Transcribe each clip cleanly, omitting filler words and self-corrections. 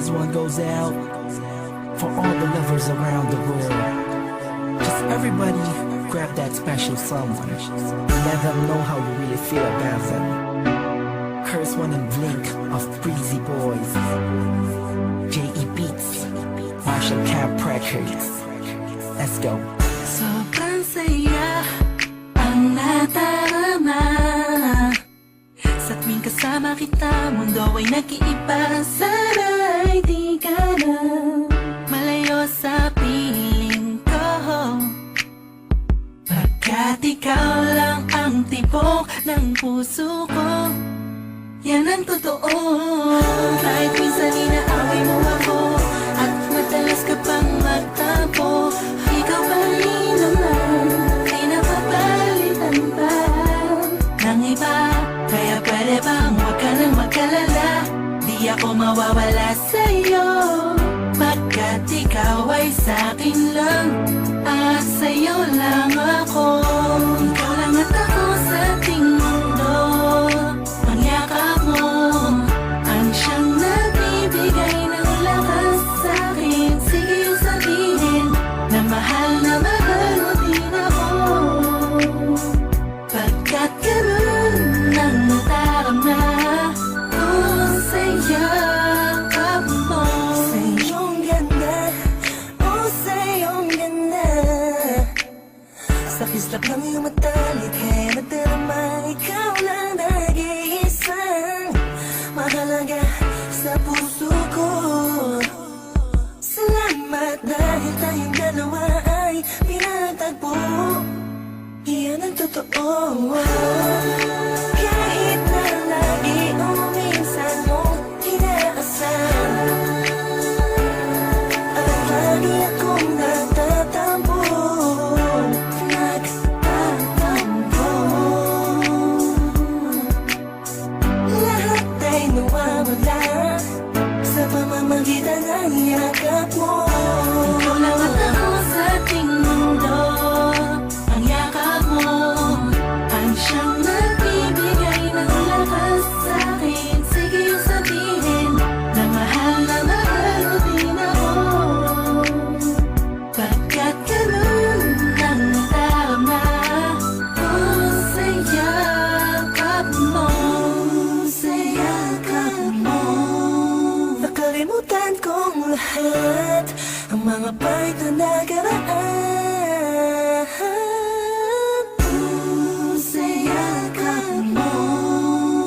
This one goes out for all the lovers around the world. Just everybody grab that special someone and let them know how you really feel about them. Curse one and Blink of Breezy Boys, J.E. Beats, Marshall Camp Records. Let's go. Sobrang saya ang nadarama sa tuwing kasama kita. Mundo ay nag-iiba. Sana'y di ka na malayo sa piling ko, pagkat ikaw lang ang tibok ng puso ko. Yan ang totoo. Kahit minsan inaaway mo ako at madalas ka pang magtampo, ikaw pa rin naman, di napapalitan pa ng iba. Kaya pwede bang huwag ka nang mag-alala, di ako mawawala sa'yo, pagkat ikaw ay sa'kin lang at sa'yo lang ako. Ikaw lang at ako sa ating mundo. Ang yakap mo ang siyang nagbibigay ng lakas sa'kin. Sige yung sabihin na mahal mo din ako, pagkat ganun ang nadarama ko sa yakap mo. Sa iyong ganda, oh sa iyong ganda, sa kislap ng iyong mata, likha nadarama, ikaw lang nag-iisang mahalaga sa puso ko. Salamat dahil tayong dalawa ay pinatagpo. Iyan ang totoo. Kahit na lagi o minsan mong inaasal, at lagi akong nagtatampo. Lahat ay nawawala sa pamamagitan ng yakap mo. Ikaw lang at ako sa ating mundo. Ang yakap mo ang siyang nagbibigay ng lakas sa'kin. Sige yung sabihin na mahal mo din ako, pagkat ganun ang nadarama ko sa yakap mo. Sa yakap mo. Nakalimutan kong lahat, ang mga pahit na nakaraan. Sa yakap mo.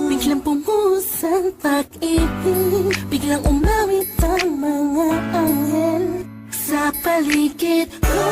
Biglang pumuhos ang pag-ibig, biglang umawit ang mga anghel sa paligid ko.